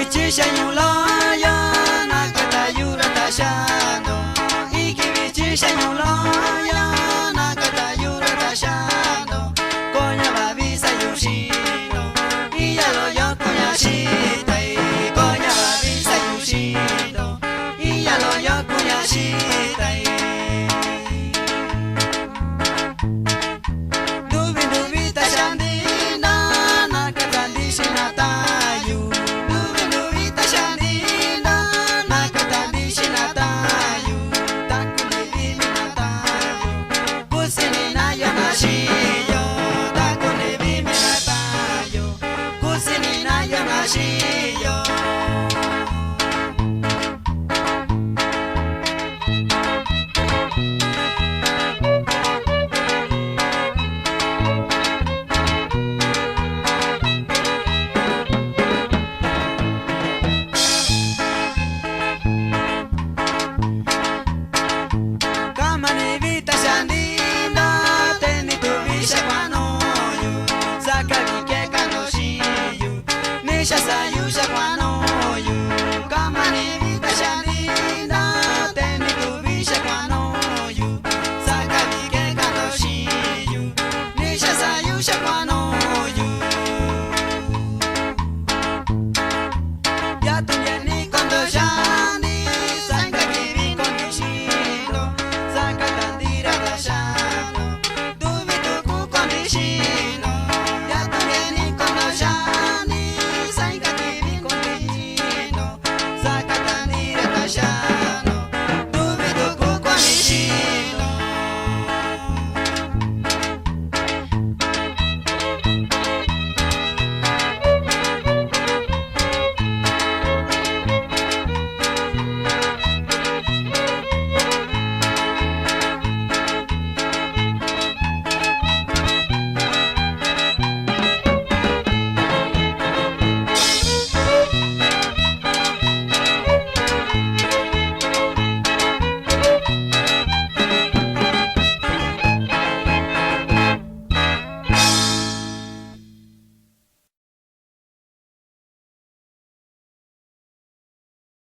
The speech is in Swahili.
Ikibicisha nyulaya nakata yura tashando. Ikibicisha nyulaya nakata yura tashando. Konya babisa yushino. Iyalo yo konya shita. Konya babisa yushino. Iyalo yo konya shita. Dubi dubi tashandina nakata dishina tayu. Dubi dubi tashandina nakata dishina tayu. Takuni bimi na tayu. Kusini na yo nashiyo. Takuni bimi na tayu. Kusini na yo nashiyo. Kama ni vita shandina teni tuvisha kwanoyu. Saka vikeka no shiyu. Nisha sayusha kwanoyu.